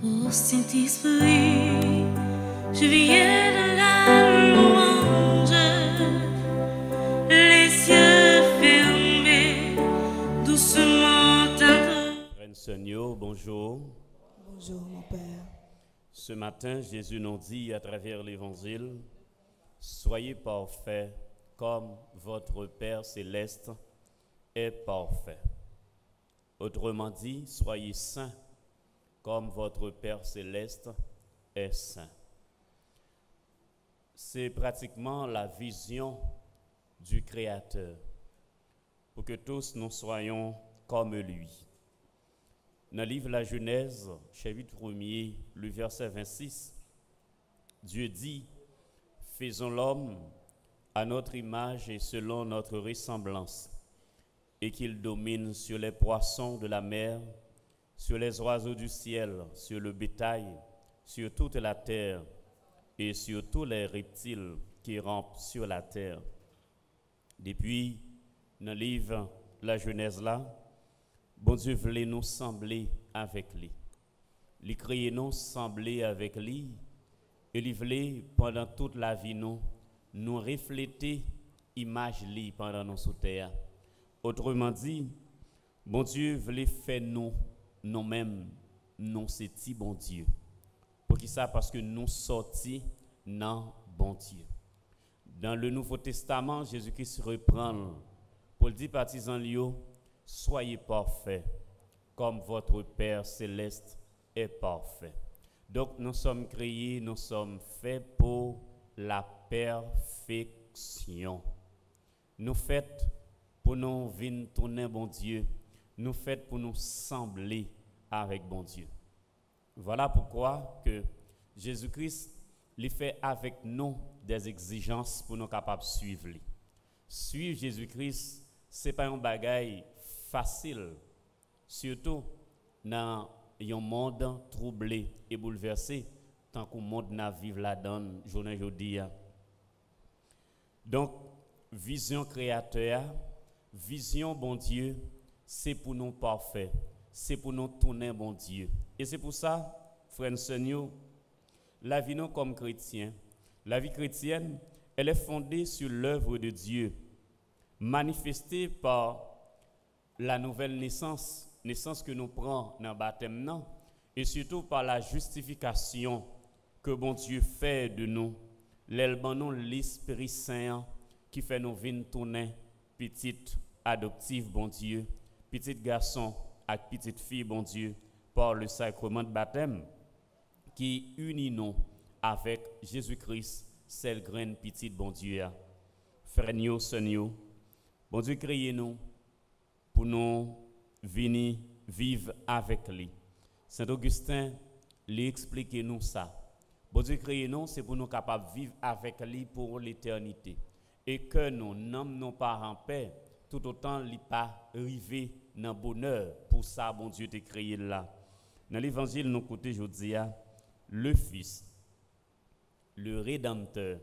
Ô Saint-Esprit, je viens de la louange, les yeux fermés, doucement t'entendre. Frère Seigneur, bonjour. Bonjour mon Père. Ce matin, Jésus nous dit à travers l'Évangile, soyez parfaits comme votre Père céleste est parfait. Autrement dit, soyez saints comme votre Père céleste est saint. C'est pratiquement la vision du Créateur, pour que tous nous soyons comme lui. Dans le livre de la Genèse, chapitre 1er, le verset 26, Dieu dit, « Faisons l'homme à notre image et selon notre ressemblance, et qu'il domine sur les poissons de la mer, sur les oiseaux du ciel, sur le bétail, sur toute la terre, et sur tous les reptiles qui rampent sur la terre. » Depuis, dans le livre de la Genèse là, bon Dieu voulait nous sembler avec lui. Il créait nous sembler avec lui, et il voulait pendant toute la vie nous refléter image lui pendant nos sous terre. Autrement dit, bon Dieu voulait faire nous-mêmes, nous c'est bon Dieu. Pour qui ça? Parce que nous sortis dans bon Dieu. Dans le Nouveau Testament, Jésus-Christ reprend pour le dire partisans Lio, soyez parfaits comme votre Père céleste est parfait. Donc nous sommes créés, nous sommes faits pour la perfection. Nous faits pour nous venir tourner bon Dieu. Nous faits pour nous sembler avec bon Dieu. Voilà pourquoi que Jésus-Christ les fait avec nous des exigences pour nous capables de suivre. Suivre Jésus-Christ, ce n'est pas un bagage facile, surtout dans un monde troublé et bouleversé, tant que le monde n'a vivre là-dedans, journée aujourd'hui. Donc, vision créateur, vision bon Dieu, c'est pour nous parfaits, c'est pour nous tourner bon Dieu. Et c'est pour ça, frères Seigneur, la vie nous comme chrétiens, la vie chrétienne, elle est fondée sur l'œuvre de Dieu, manifestée par la nouvelle naissance que nous prenons dans le baptême, et surtout par la justification que bon Dieu fait de nous, l'elbanon l'Esprit Saint qui fait nous venir tourner petite adoptive bon Dieu, petit garçon et petite fille bon Dieu, par le sacrement de baptême qui unit nous avec Jésus-Christ, celle graine petite bon Dieu. Frère nous, Seigneur, bon Dieu créé nous pour nous venir vivre avec lui. Saint Augustin lui explique nous ça. Bon Dieu créé nous, c'est pour nous capables de vivre avec lui pour l'éternité. Et que nous n'emmenons pas en paix, tout autant li pas arriver dans le bonheur. Pour ça, bon Dieu t'a créé là. Dans l'évangile, nous côté aujourd'hui, le Fils, le Rédempteur.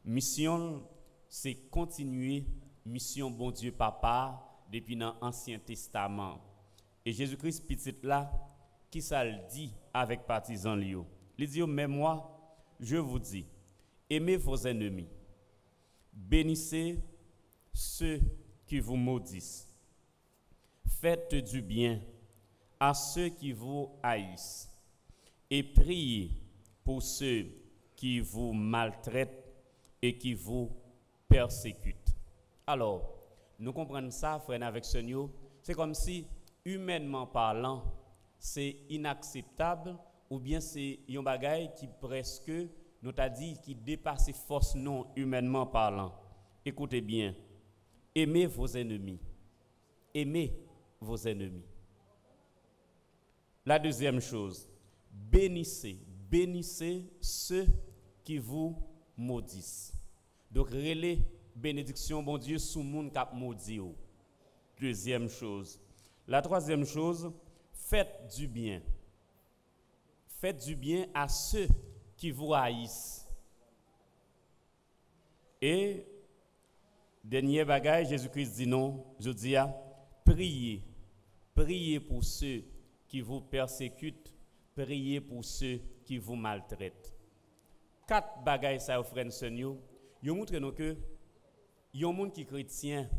Mission, c'est continuer mission bon Dieu Papa depuis dans l'Ancien Testament. Et Jésus-Christ petit là, qui ça le dit avec partisans Lio. Il dit, mais moi, je vous dis, aimez vos ennemis, bénissez ceux qui vous maudissent, faites du bien à ceux qui vous haïssent et priez pour ceux qui vous maltraitent et qui vous persécutent. Alors, nous comprenons ça, frère, avec Seigneur, c'est comme si, humainement parlant, c'est inacceptable ou bien c'est un bagage qui presque, nous t'a dit, qui dépasse force non humainement parlant. Écoutez bien, aimez vos ennemis. Aimez vos ennemis. La deuxième chose, bénissez ceux qui vous maudissent. Donc, relais bénédiction, bon Dieu, sous monde cap maudit. Deuxième chose. La troisième chose, faites du bien. Faites du bien à ceux qui vous haïssent. Et, dernier bagage, Jésus-Christ dit non, je dis, priez. Priez pour ceux qui vous persécutent, priez pour ceux qui vous maltraitent. 4 bagailles ça frère Seigneur, yo montre nous que yon monde qui chrétien,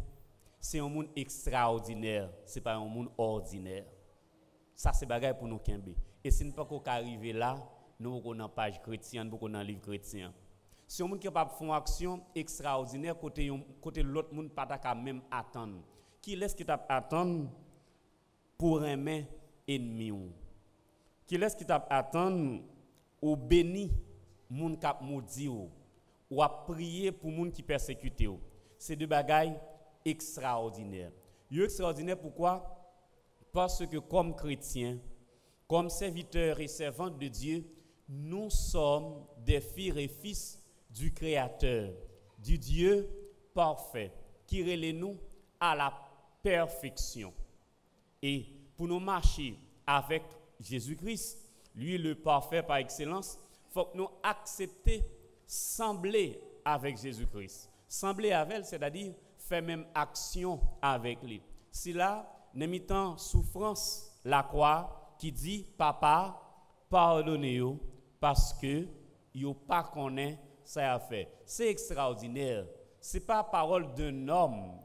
c'est un monde extraordinaire, c'est pas un monde ordinaire. Ça c'est bagaille pour nous kembe. Et si nous pas qu'on arriver là, nous on dans page chrétienne, nous dans livre chrétien. Si un monde qui capable faire une action extraordinaire côté l'autre monde pas ta même attendre. Qui laisse qui t'a attendre pour aimer ennemi ou? Qui laisse qui t'a attendre ou béni moun k'ap maudit ou a prier pour moun qui persécute ou? C'est deux bagailles extraordinaires. Yo extraordinaire pourquoi? Parce que comme chrétiens, comme serviteurs et servantes de Dieu, nous sommes des filles et fils du Créateur, du Dieu parfait, qui relève nous à la perfection. Et pour nous marcher avec Jésus-Christ, lui le parfait par excellence, il faut que nous accepter sembler avec Jésus-Christ. Sembler avec elle, c'est-à-dire faire même action avec lui. Si là, nous mettons souffrance, la croix qui dit, Papa, pardonnez-vous parce que vous pas connaît ça a fait. C'est extraordinaire. Ce n'est pas parole d'un homme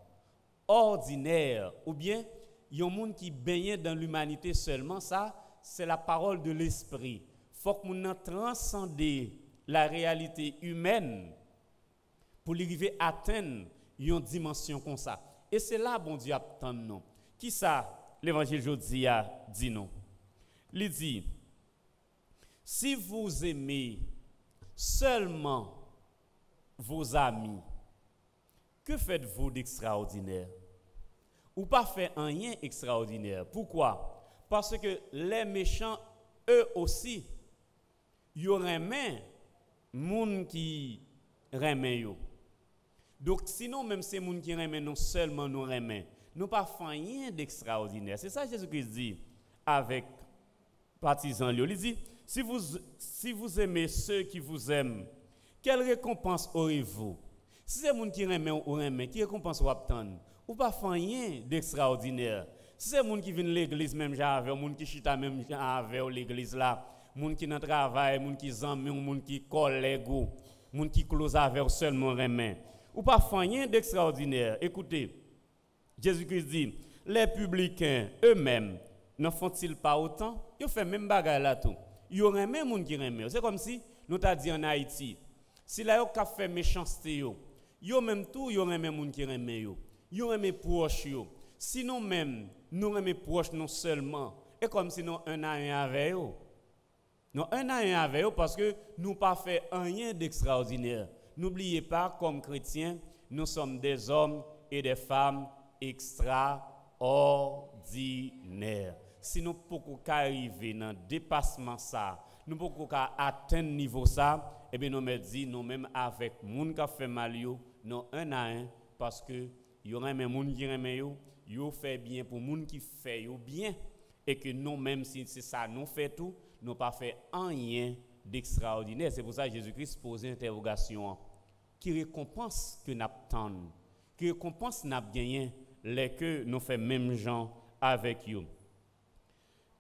ordinaire ou bien il y a un monde qui baigne dans l'humanité seulement. Ça, c'est la parole de l'esprit. Il faut que nous transcendions la réalité humaine pour arriver à atteindre une dimension comme ça. Et c'est là bon Dieu attend nous. Qui ça l'évangile aujourd'hui a dit nous? Il dit, si vous aimez seulement vos amis, que faites-vous d'extraordinaire? Ou pas fait rien extraordinaire. Pourquoi? Parce que les méchants, eux aussi, ils auraient même moun qui remet yo. Donc sinon même ces moun qui remet non seulement nous remet, nous pas fait rien d'extraordinaire. C'est ça Jésus-Christ dit avec partisans. Il dit si vous aimez ceux qui vous aiment, quelle récompense aurez-vous? Si c'est moun qui remet ou remet, quelle récompense vous obtenez? Ou pas fait rien d'extraordinaire. Si c'est moun qui vient l'église même j'avais, moun qui chita même j'avais l'église là, moun qui dans travail, moun qui zanmi, moun qui collègue, moun qui close avec seulement remet. Ou pas fait rien d'extraordinaire. Écoutez, Jésus-Christ dit, les publicains eux-mêmes n'en font-ils pas autant? Ils font même bagarre là tout. Ils auraient même moun qui remet. C'est comme si nous t'a dit en Haïti, si là yo ka fait méchanceté yo même tout, yo remet moun qui remet yo. Yo remet proche yo. Sinon même nous remet proche non seulement, et comme si nous un à un avec eux. Nous un à un avec eux parce que nous pas fait rien d'extraordinaire. N'oubliez pas, comme chrétiens, nous sommes des hommes et des femmes extraordinaires. Si nous pouvons arriver dans le dépassement ça, nous pouvons atteindre niveau ça, et bien nous me dit nous-mêmes avec les gens qui fait mal, nous un à un, parce que il y aura même gens qui aiment yo fait bien pour les gens qui fait bien, et que nous-mêmes, si c'est ça, nous fait tout, nous pas fait rien d'extraordinaire. C'est pour ça que Jésus-Christ pose une interrogation. Qui récompense que nous attendons? Qui récompense nous gagné les que nous faisons même gens avec vous?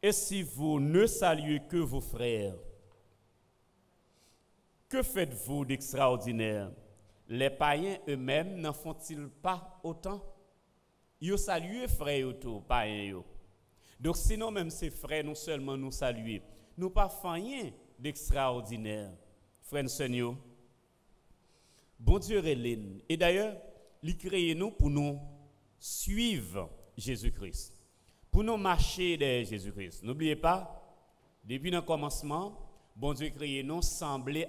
Et si vous ne saluez que vos frères, que faites-vous d'extraordinaire? Les païens eux-mêmes n'en font-ils pas autant? Ils saluent frères autour, païens. Donc sinon même ces frères, non seulement nous saluer, nous pas faisons rien d'extraordinaire. Frères Seigneur, bon Dieu relève. Et d'ailleurs, il crée nous pour nous suivre Jésus-Christ, pour nous marcher derrière Jésus-Christ. N'oubliez pas, depuis le commencement, bon Dieu crée nous sembler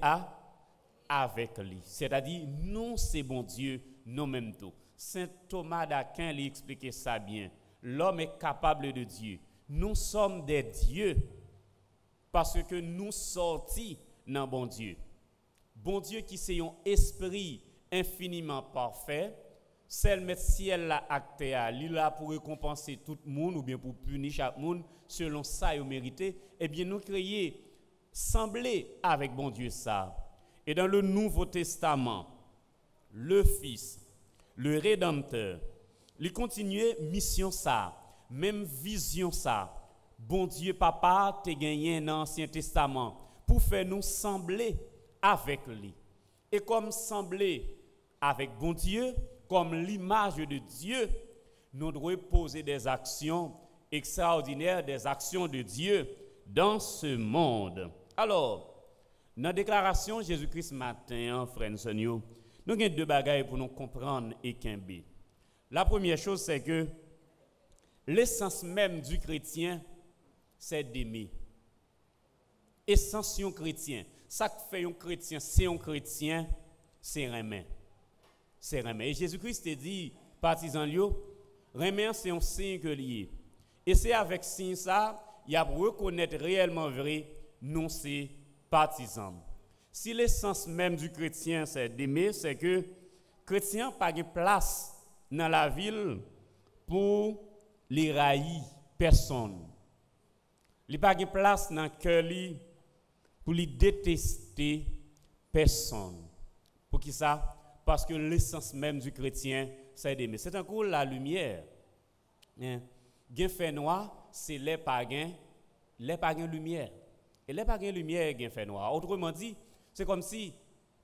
avec lui. C'est-à-dire, nous, c'est bon Dieu, nous-mêmes tout. Saint Thomas d'Aquin lui expliquait ça bien. L'homme est capable de Dieu. Nous sommes des dieux parce que nous sortis dans bon Dieu. Bon Dieu qui c'est un esprit infiniment parfait, celle met ciel la acte à, il là pour récompenser tout le monde ou bien pour punir chaque monde selon ça il mérité. Eh bien nous créer sembler avec bon Dieu ça. Et dans le Nouveau Testament, le Fils, le Rédempteur, il continue mission ça, même vision ça, bon Dieu papa te gagné dans l'Ancien Testament pour faire nous sembler avec lui. Et comme sembler avec bon Dieu, comme l'image de Dieu, nous devons poser des actions extraordinaires, des actions de Dieu dans ce monde. Alors, dans la déclaration Jésus-Christ matin, frères et sœurs, nous avons deux bagages pour nous comprendre et qu'aimer. La première chose, c'est que l'essence même du chrétien, c'est d'aimer. Essence d'un chrétien. Ça qui fait un chrétien, c'est un chrétien, c'est remet. C'est remet. Et Jésus-Christ te dit, partisans, remet, c'est un signe que lié. Et c'est avec signe ça, il y a pour reconnaître réellement vrai, non c'est partisans. Si l'essence même du chrétien, c'est d'aimer, c'est que le chrétien n'a pas de place dans la ville pour les railler personne. Il n'a pas de place dans le cœur pour les détester personne. Pour qui ça? Parce que l'essence même du chrétien, c'est d'aimer. C'est encore la lumière. Gain fait noir, c'est les pagans lumière. Et les pagans lumière, gain fait noir. Autrement dit, c'est comme si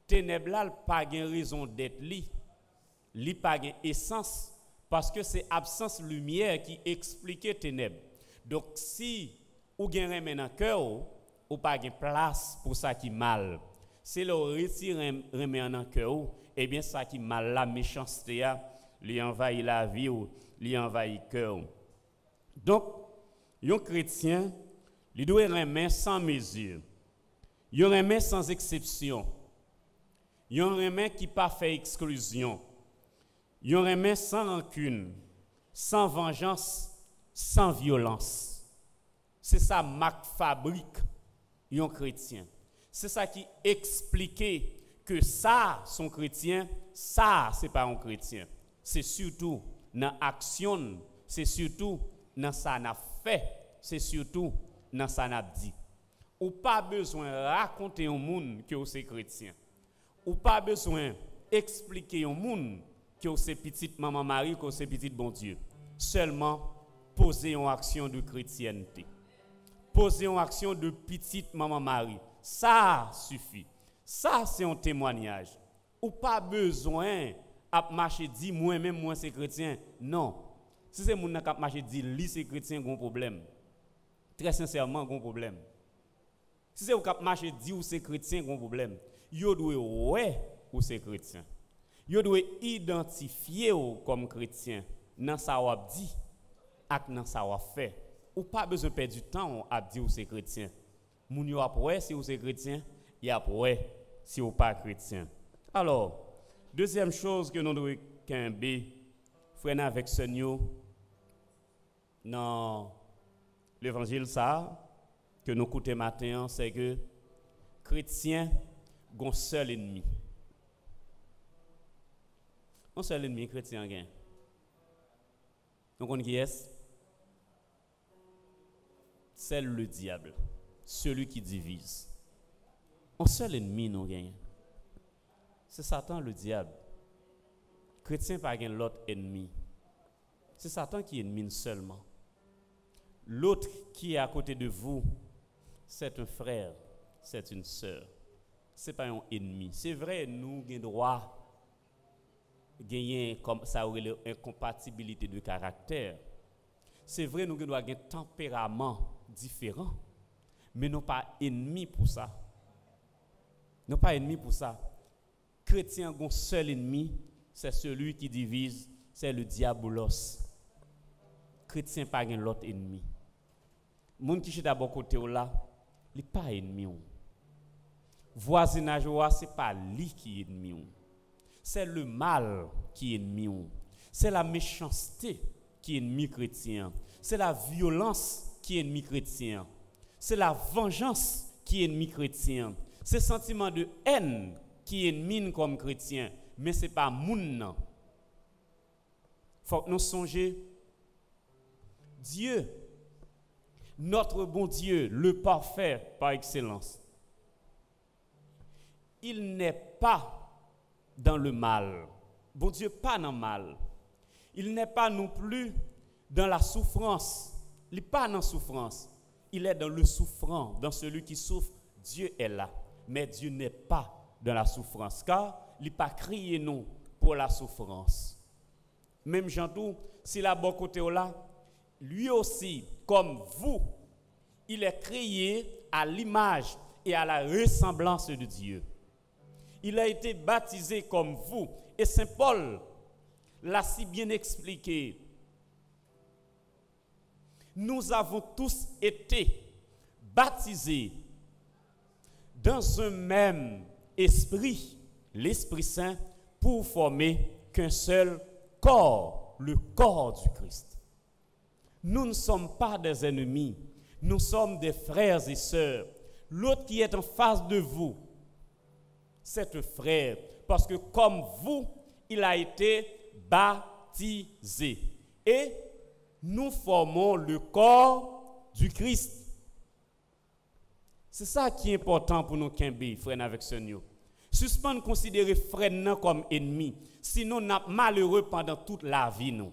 ténèbres n'a pas raison d'être li pas essence, parce que c'est absence lumière qui explique ténèbres. Donc si ou gen remen dans cœur ou pas gen place pour ça qui mal. C'est le retire remen dans cœur, et bien ça qui mal, la méchanceté li envahit la vie ou li envahit cœur. Donc un chrétien, il doit remen sans mesure. Il remen sans exception. Il remen qui pas fait exclusion. Il remet sans rancune, sans vengeance, sans violence. C'est ça marque fabrique un chrétien. C'est ça qui explique que ça, son chrétien, ça, c'est pas un chrétien. C'est surtout dans l'action, c'est surtout dans ça n'a fait, c'est surtout dans ça n'a dit. Ou pas besoin de raconter au monde que c'est chrétien. Ou pas besoin d'expliquer au monde que c'est petite maman Marie, que c'est petite bon Dieu. Seulement poser une action de chrétienté. Poser une action de petite maman Marie. Ça suffit. Ça c'est un témoignage. Ou pas besoin à marcher dit moi-même moi c'est chrétien. Non. Si c'est mon qui marcher dit lui c'est chrétien, gon problème. Très sincèrement gon problème. Si c'est vous qui marcher dit ou c'est chrétien, gon problème. Yo doit ouais ou c'est chrétien. Yo doit identifier comme chrétien dans ça ou dit ak dans ça ou fait. Ou pas besoin de perdre du temps à dire ou c'est chrétien. Moun yo après si ou c'est chrétien, y après si ou pas chrétien. Alors, deuxième chose que nous devons kembe frère avec Seigneur dans l'évangile ça que nous écoutons matin, c'est que chrétien gon seul ennemi. Un seul ennemi chrétien gain. Donc on qui est? C'est le diable, celui qui divise. Un seul ennemi nous gagne. C'est Satan le diable. Chrétien pas gain l'autre ennemi. C'est Satan qui est ennemi seulement. L'autre qui est à côté de vous, c'est un frère, c'est une sœur. C'est pas un ennemi. C'est vrai, nous avons droit gagner comme ça aurait une incompatibilité de caractère. C'est vrai, nous avons droit gagner un tempérament différent, mais nous pas ennemis pour ça. Nous pas ennemis pour ça. Chrétien a un seul ennemi, c'est celui qui divise, c'est le diabolos. Chrétien pas gain l'autre ennemi. Moun qui chita bon côté là, il pas ennemi. Voisinage c'est pas lui qui est ennemi. C'est le mal qui est ennemi. C'est la méchanceté qui est ennemi chrétien. C'est la violence qui est ennemi chrétien. C'est la vengeance qui est ennemi chrétien. C'est le sentiment de haine qui est ennemi comme chrétien. Mais ce n'est pas moun nan. Faut que nous songions. Dieu, notre bon Dieu, le parfait par excellence, il n'est pas dans le mal. Bon Dieu, pas dans le mal. Il n'est pas non plus dans la souffrance. Il n'est pas dans la souffrance. Il est dans le souffrant, dans celui qui souffre. Dieu est là. Mais Dieu n'est pas dans la souffrance. Car il n'a pas crié non pour la souffrance. Même Jean-Tout, s'il a bon côté là, lui aussi, comme vous, il est créé à l'image et à la ressemblance de Dieu. Il a été baptisé comme vous. Et Saint Paul l'a si bien expliqué. Nous avons tous été baptisés dans un même esprit, l'Esprit Saint, pour former qu'un seul corps, le corps du Christ. Nous ne sommes pas des ennemis, nous sommes des frères et sœurs. L'autre qui est en face de vous, c'est un frère, parce que comme vous, il a été baptisé. Et nous formons le corps du Christ. C'est ça qui est important pour nous, Kimbi, frères avec Seigneur. Suspendre considérer frères comme ennemis. Sinon, nous sommes malheureux pendant toute la vie. Nous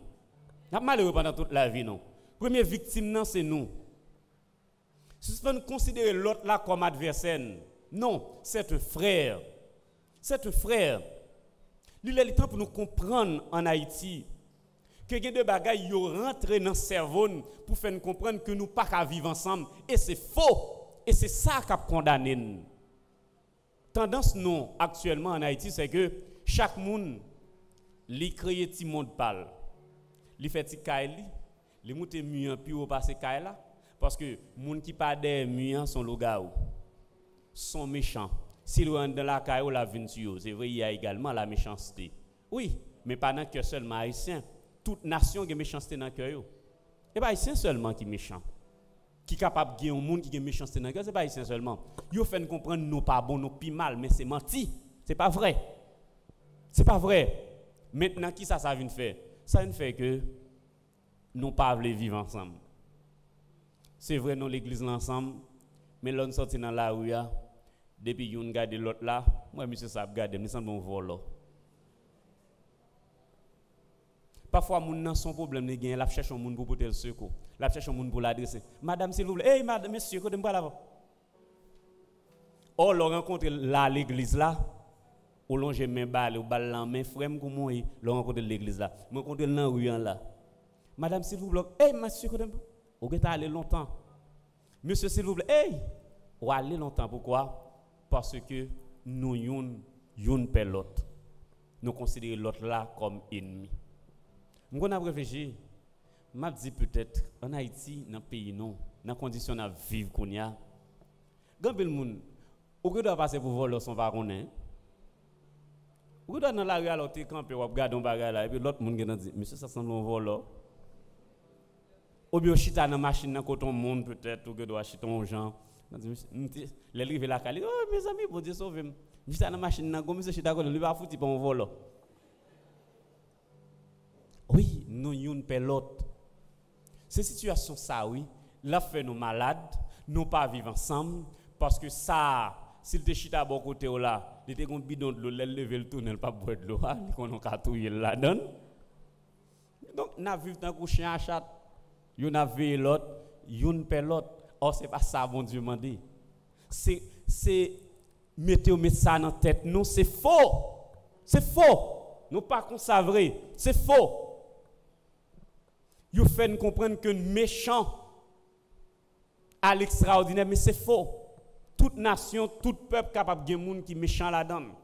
sommes malheureux pendant toute la vie. Première victime, c'est nous. Suspendre considérer l'autre là comme adversaire. Non, c'est un frère. C'est un frère. Il est le temps pour nous comprendre en Haïti que il y a des bagailles qui rentrent dans le cerveau pour faire nous comprendre que nous ne pouvons pas vivre ensemble. Et c'est faux. Et c'est ça qui a condamné. Tendance non actuellement en Haïti, c'est que chaque monde li crée petit monde parle. Li fait petit caille, li monte mieux puis au passer caille là parce que monde qui pas des mieux sont logaou. Sont méchants. S'ils rentrent dans la caille la vin sur c'est vrai il y a également la méchanceté. Oui, mais pas dans que seulement haïtien. Toute nation a méchanceté dans cœur. Et pas haïtien seulement qui méchant. Qui est capable de gagner un monde qui a méchanceté dans cœur, c'est pas haïtien seulement. Yo fait comprendre nous pas bon, nous pi mal, mais c'est menti. C'est pas vrai. C'est pas vrai. Maintenant qui ça vient faire? Ça vient faire que nous pas voulons vivre ensemble. C'est vrai nous l'église ensemble, mais l'on sorti dans la rue depuis yon garde l'autre là, moi monsieur ça garder, me semble bon vol. Parfois, moun nan son problème ne gagne, la cherche un monde pour porter le secours, la cherche un monde pour l'adresser. Madame, s'il vous plaît, hey madame, monsieur, côté me là. Oh, l'on rencontre là l'église là, ou l'on j'ai main balle, ou balle en main, frère comment il l'on rencontre l'église là, me rencontre dans rue là. Madame, s'il vous plaît, hey monsieur, côté me. Ou geta aller longtemps. Monsieur, s'il vous plaît, hey, ou aller longtemps pourquoi? Parce que nous yon per l'autre. Nous considérons l'autre là comme ennemi. Nous avons réfléchi, m'a dit peut-être en Haïti, dans le pays non, dans les conditions de vivre qu'on y a. Quand le monde, ou que doit passer pour voler son baron, ou que doit dans la rue alors tu campé ou regarder un bagage là et puis l'autre monde qui dit monsieur ça semble un vol. Ou bien chita dans machine dans côté monde peut-être ou que doit chita aux gens. Les rives la cali, oh mes amis, bon Dieu sauve. Chita dans machine dans comme monsieur chita côté lui va foutre pour un vol. Oui, nous yon per l'autre. Ces situations ça oui, la fait nous malades, nous pas vivre ensemble parce que ça s'il te chita bon côté là, il était un bidon de l'eau, lever le tourner pas boire de l'eau, il qu'on a touyer là dedans. Donc n'a vivre tant que chien à chat, yon a veillé l'autre, yon per l'autre. Or c'est pas ça bon Dieu m'a dit. C'est mettre ça dans tête nous, c'est faux. C'est faux. Nous pas consacrer, c'est faux. Vous faites comprendre que méchant à l'extraordinaire, mais c'est faux. Toute nation, tout peuple capable de monde qui méchant là-dedans.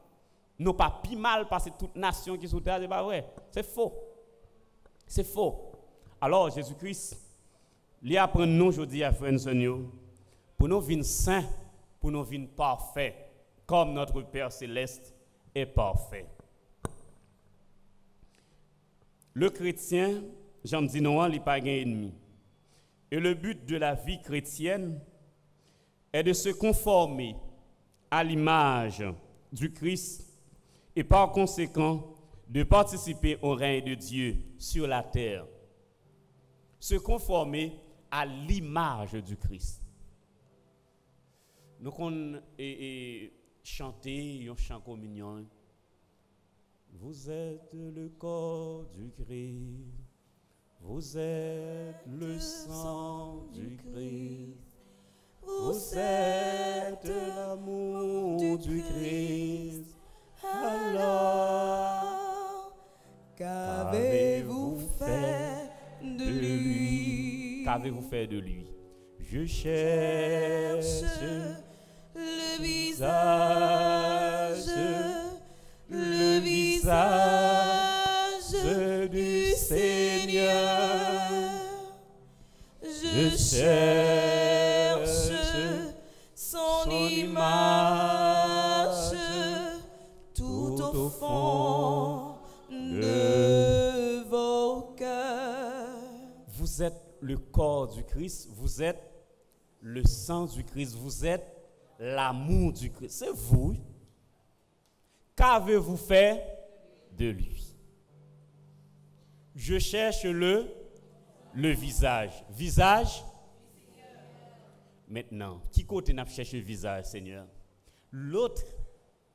Non pas pi mal parce que toute nation qui sous terre, c'est pas vrai. C'est faux. C'est faux. Alors Jésus-Christ, il apprend nous aujourd'hui à frères Seigneur pour nous vivre saints, pour nous vivre parfaits, comme notre Père céleste est parfait. Le chrétien, j'en dis non, il n'est pas un ennemi. Et le but de la vie chrétienne est de se conformer à l'image du Christ et par conséquent de participer au règne de Dieu sur la terre. Se conformer à l'image du Christ. Nous on chanter un chant communion. Vous êtes le corps du Christ. Vous êtes le sang du Christ. Vous êtes l'amour du Christ. Alors, qu'avez-vous fait de lui? Qu'avez-vous fait de lui? Je cherche le visage du Seigneur. Je cherche son image tout au fond de vos cœurs. Vous êtes le corps du Christ, vous êtes le sang du Christ, vous êtes l'amour du Christ. C'est vous. Qu'avez-vous fait de lui? Je cherche le visage. Visage? Maintenant, qui côté n'a cherché le visage, Seigneur? L'autre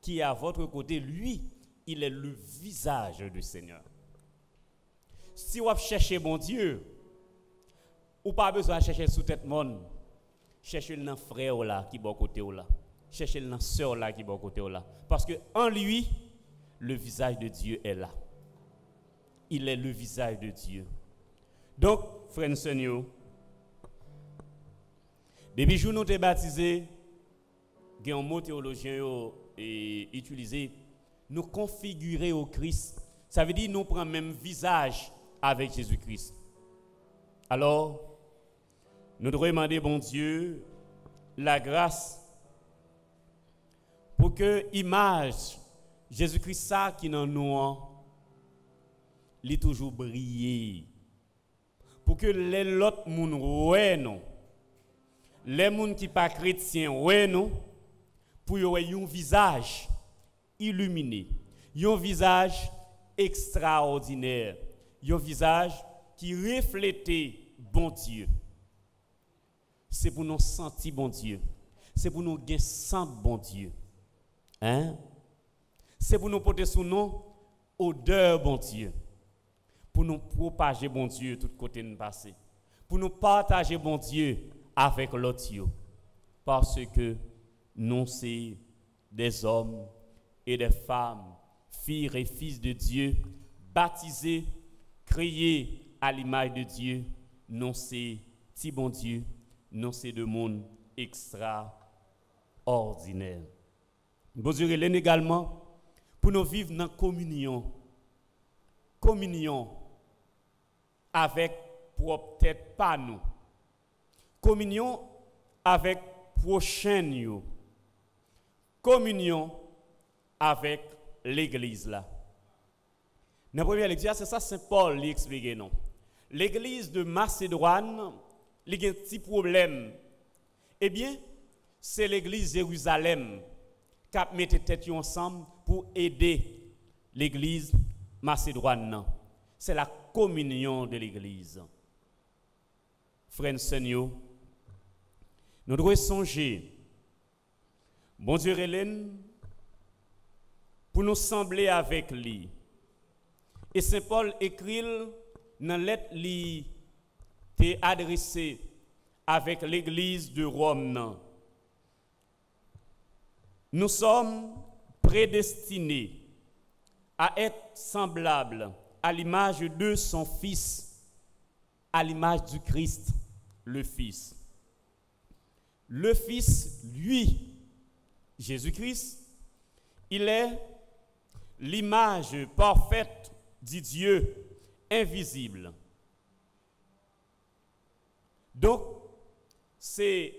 qui est à votre côté, lui, il est le visage du Seigneur. Si vous cherchez bon Dieu, ou pas besoin de chercher sous tête monde, cherchez le frère là qui est bon côté là, cherchez le sœur là qui est bon côté là, parce que en lui, le visage de Dieu est là. Il est le visage de Dieu. Donc, frères et sœurs, depuis que nous sommes baptisés, il y a un mot théologien utilisé, nous configurer au Christ. Ça veut dire nous prendre le même visage avec Jésus-Christ. Alors, nous devons demander, bon Dieu, la grâce pour que l'image Jésus-Christ ça qui dans nous, il toujours briller. Pour que les autres moun ouais non. Les moun qui pas chrétiens ouais non. Pour y avoir un visage illuminé, un visage extraordinaire, un visage qui reflète bon Dieu. C'est pour nous sentir bon Dieu. C'est pour nous gagner sentir bon Dieu. Hein? C'est pour nous porter sous nous odeur bon Dieu. Pour nous propager bon Dieu tout côté de nous passer. Pour nous partager bon Dieu avec l'autre. Parce que nous sommes des hommes et des femmes, filles et fils de Dieu, baptisés, créés à l'image de Dieu. Nous sommes petit bon Dieu. Nous sommes de monde extraordinaire. Bon Dieu, également, pour nous vivre dans la communion. Communion avec peut-être pas nous. Communion avec prochain nous. Communion avec l'église là. Dans la première lecture, c'est ça Saint Paul lui explique non. L'église de Macédoine, il y a un petit problème. Eh bien, c'est l'église de Jérusalem qui a mis tête ensemble pour aider l'église Macédoine. C'est la communion de l'église. Frères et sœurs, nous devons songer. Bon Dieu, Hélène, pour nous sembler avec lui. Et Saint Paul écrit dans la lettre qui est adressée avec l'église de Rome. Nous sommes prédestinés à être semblables à l'image de son Fils, à l'image du Christ, le Fils. Le Fils, lui, Jésus-Christ, il est l'image parfaite du Dieu invisible. Donc, c'est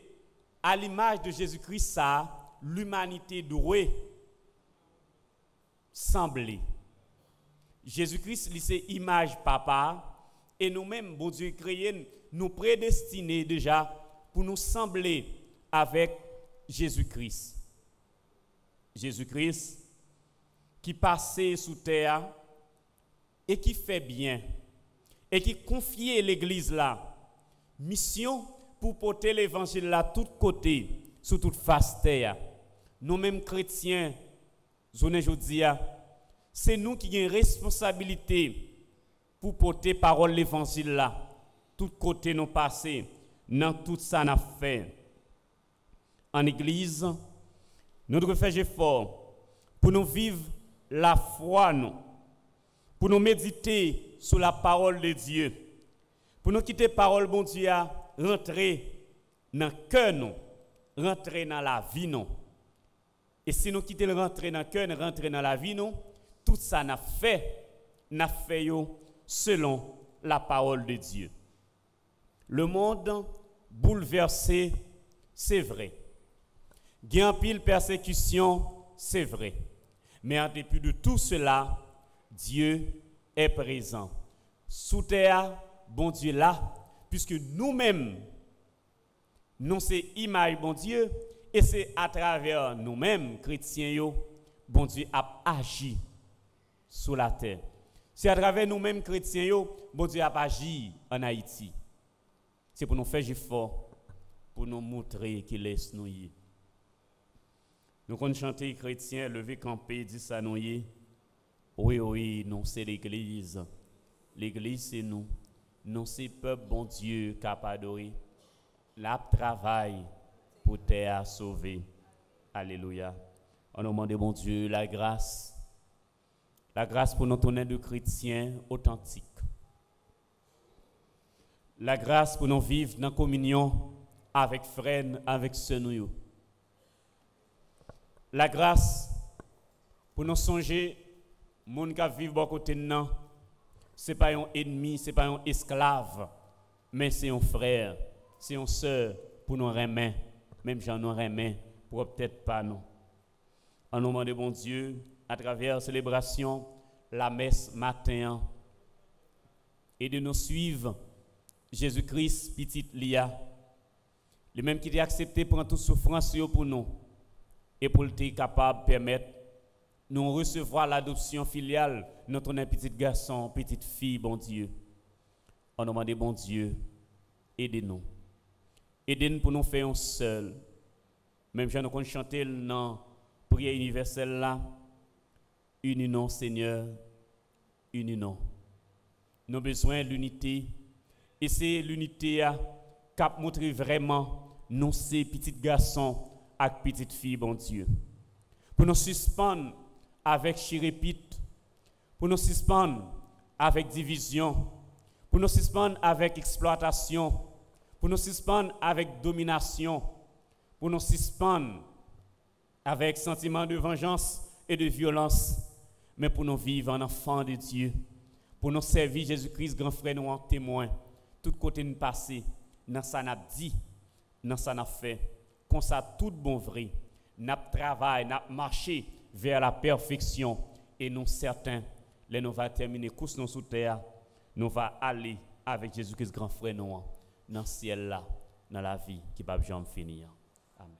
à l'image de Jésus-Christ ça, l'humanité doit sembler. Jésus-Christ, c'est image papa, et nous-mêmes, bon Dieu créé, nous prédestinés déjà pour nous sembler avec Jésus-Christ. Jésus-Christ qui passait sous terre et qui fait bien et qui confiait l'église là mission pour porter l'évangile là tout côté sur toute face terre. Nous-mêmes chrétiens, c'est nous qui avons une responsabilité pour porter parole l'évangile là. Tout côté nous passer, dans tout ça n'a fait. En église, nous devons faire effort pour nous vivre la foi, nous, pour nous méditer sur la parole de Dieu, pour nous quitter parole, bon Dieu, rentrer dans le cœur, nous, rentrer dans la vie, nous. Et si nous quittons rentrer dans le cœur, rentrer dans la vie, nous, tout ça n'a fait selon la parole de Dieu. Le monde bouleversé, c'est vrai. Il y a un pile persécution, c'est vrai. Mais en dépit de tout cela, Dieu est présent. Sous terre, bon Dieu là, puisque nous-mêmes, nous c'est image bon Dieu, et c'est à travers nous-mêmes, chrétiens, bon Dieu a agi sur la terre. C'est à travers nous-mêmes, chrétiens, bon Dieu a agi en Haïti. C'est pour nous faire effort, pour nous montrer qu'il est nous. Nous, quand nous chantons chrétiens, lever camper, dit ça nous. Oui, non, c'est l'église. L'église, c'est nous. Nous, c'est peuple, bon Dieu, capable d'adorer. La travail pour terre sauver. Alléluia. On nous demande, bon Dieu, la grâce. La grâce pour nous tourner de chrétiens authentiques. La grâce pour nous vivre dans la communion avec frères, avec sœurs. La grâce pour nous songer, monde qui vivent à côté de nous, ce n'est pas un ennemi, ce n'est pas un esclave, mais c'est un frère, c'est une sœur pour nous remettre, même si nous remettre, pour peut-être pas nous. En nous demandant, bon Dieu, à travers la célébration, la messe matin, et de nous suivre. Jésus-Christ, petite Lia, le même qui a accepté prendre toute souffrance pour nous et pour être capable de permettre nous recevoir l'adoption filiale, notre petit garçon, petite fille, bon Dieu. On nous demande, bon Dieu, aidez-nous. Aidez-nous pour nous faire un seul. Même si nous chanter dans la prière universelle là, unis-nous, Seigneur, unis-nous. Nous avons besoin de l'unité. Et c'est l'unité qui a montré vraiment nous, ces petits garçons et petites filles, bon Dieu. Pour nous suspendre avec chirépite, pour nous suspendre avec division, pour nous suspendre avec exploitation, pour nous suspendre avec domination, pour nous suspendre avec sentiment de vengeance et de violence, mais pour nous vivre en enfant de Dieu, pour nous servir Jésus-Christ, grand frère, nous en témoin. Tout côté nous passer, dans ça n'a dit, dans ça n'a fait, comme ça tout bon vrai, n'a travail, n'a marché vers la perfection et nous certains, les nous va terminer course nous sous terre, nous va aller avec Jésus-Christ grand frère nous dans le ciel là, dans la vie qui va jamais finir. Amen.